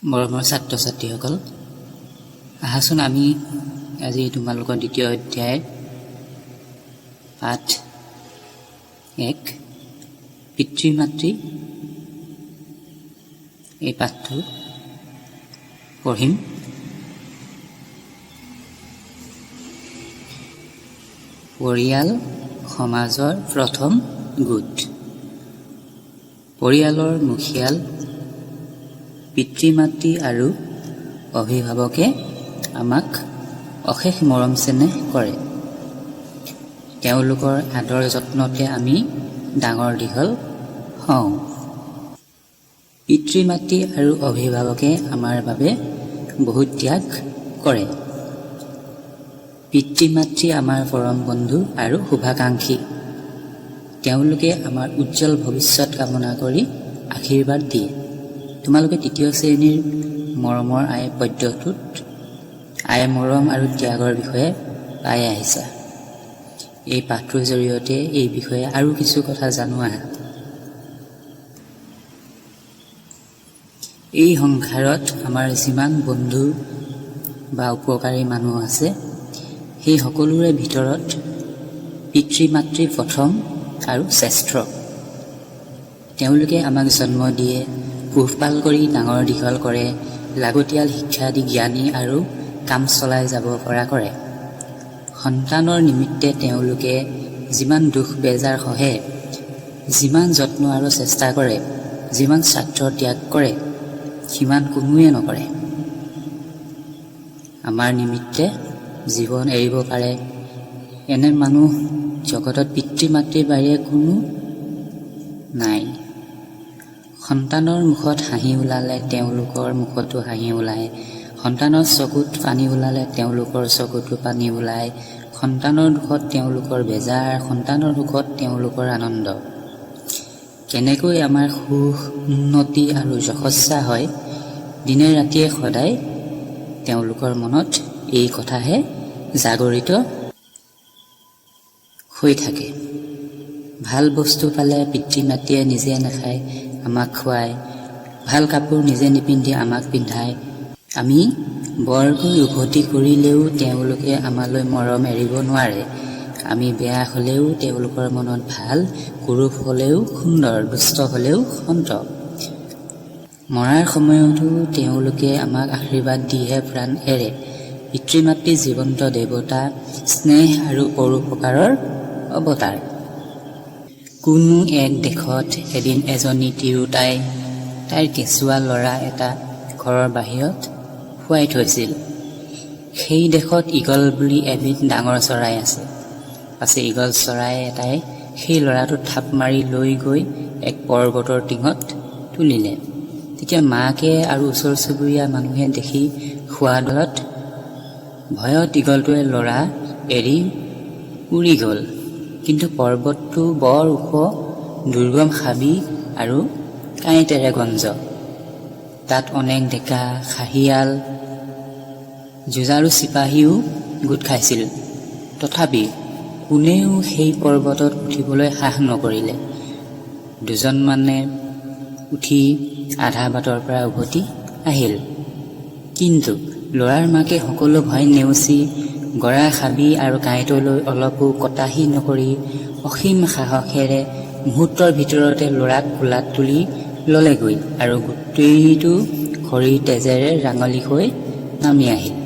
মৰমৰ ছাত্ৰ ছাত্ৰীসকল, আহাচোন আমি আজি তোমালোকৰ দ্বিতীয় অধ্যায়ৰ পাঠ 1 পিতৃ মাতৃ এই পাঠটো পঢ়িম। পৰিয়াল সমাজৰ প্ৰথম গোট। পৰিয়ালৰ মুখিয়াল পিতৃ মাতৃ আৰু অভিভাৱকে আমাক অশেষ মৰম চেনেহ কৰে। তেওঁলোকৰ আদৰ যত্নতে আমি ডাঙৰ দীঘল হওঁ। পিতৃ মাতৃ আৰু অভিভাৱকে আমাৰ বাবে বহুত ত্যাগ কৰে। পিতৃ মাতৃ আমাৰ পৰম বন্ধু আৰু শুভাকাংক্ষী। তেওঁলোকে আমাৰ উজ্জ্বল ভৱিষ্যত কামনা কৰি আশীৰ্বাদ দিয়ে। তোমালোকে তৃতীয় শ্ৰেণীৰ মৰমৰ পদ্যটোত মৰম আৰু ত্যাগৰ বিষয়ে পাই আহিছা। এই পাঠটোৰ জৰিয়তে এই বিষয়ে আৰু কিছু কথা জানো আহা। এই সংসাৰত আমাৰ যিমান বন্ধু বা উপকাৰী মানুহ আছে, সেই সকলোৰে ভিতৰত পিতৃ মাতৃ প্ৰথম আৰু শ্ৰেষ্ঠ। তেওঁলোকে আমাক জন্ম দিয়ে, পোহপাল কৰি ডাঙৰ দীঘল কৰে, লাগতিয়াল শিক্ষা দি জ্ঞানী আৰু কাম চলাই যাব পৰা কৰে। সন্তানৰ নিমিত্তে তেওঁলোকে যিমান দুখ বেজাৰ সহে, যিমান যত্ন আৰু চেষ্টা কৰে, যিমান স্বাৰ্থ ত্যাগ কৰে, সিমান কোনোৱে নকৰে। আমাৰ নিমিত্তে জীৱন এৰিব পাৰে এনে মানুহ জগতত পিতৃ মাতৃৰ বাহিৰে কোনো নাই। সন্তানৰ মুখত হাঁহি ওলালে তেওঁলোকৰ মুখতো হাঁহি ওলায়, সন্তানৰ চকুত পানী ওলালে তেওঁলোকৰ চকুতো পানী ওলায়, সন্তানৰ দুখত তেওঁলোকৰ বেজাৰ, সন্তানৰ সুখত তেওঁলোকৰ আনন্দ। কেনেকৈ আমাৰ সুখ, উন্নতি আৰু যশস্যা হয়, দিনে ৰাতিয়ে সদায় তেওঁলোকৰ মনত এই কথাহে জাগৰিত হৈ থাকে। ভাল বস্তু পালে পিতৃ মাতৃয়ে নিজে নাখায়, আমাক খুৱায়। ভাল কাপোৰ নিজে নিপিন্ধি আমাক পিন্ধায়। আমি বৰকৈ উভতি কৰিলেও তেওঁলোকে আমালৈ মৰম এৰিব নোৱাৰে। আমি বেয়া হ'লেও তেওঁলোকৰ মনত ভাল, কুৰূপ হ'লেও সুন্দৰ, দুষ্ট হ'লেও সন্ত। মৰাৰ সময়তো তেওঁলোকে আমাক আশীৰ্বাদ দিহে প্ৰাণ এৰে। পিতৃ মাতৃ জীৱন্ত দেৱতা, স্নেহ আৰু পৰোপকাৰৰ অৱতাৰ। কোনো এক দেশত এদিন এজনী তিৰোতাই তাইৰ কেঁচুৱা ল'ৰা এটা ঘৰৰ বাহিৰত শুৱাই থৈছিল। সেই দেশত ঈগল বুলি এবিধ ডাঙৰ চৰাই আছে। পাছে ঈগল চৰাই এটাই সেই ল'ৰাটো থাপ মাৰি লৈ গৈ এক পৰ্বতৰ টিঙত তুলিলে। তেতিয়া মাকে আৰু ওচৰ চুবুৰীয়া মানুহে দেখি সোৱাদত ভয়ত ঈগলটোৱে ল'ৰা এৰি উৰি গ'ল। কিন্তু পৰ্বতটো বৰ ওখ, দুৰ্গম হাবি আৰু কাঁইটেৰে গঞ্জ। তাত অনেক ডেকা, খাহীয়াল, যুঁজাৰু চিপাহীও গোট খাইছিল। তথাপি কোনেও সেই পৰ্বতত উঠিবলৈ সাহ নকৰিলে। দুজনমানে উঠি আধা বাটৰ পৰা উভতি আহিল। কিন্তু ল'ৰাৰ মাকে সকলো ভয় নেওচি গৰা হাবি আৰু কাঁইটলৈ অলপো কটাহী নকৰি অসীম সাহসেৰে মুহূৰ্তৰ ভিতৰতে ল'ৰাক কোলাত তুলি ল'লেগৈ আৰু গোটেইটো খৰিৰ তেজেৰে ৰাঙলী হৈ নামি আহিল।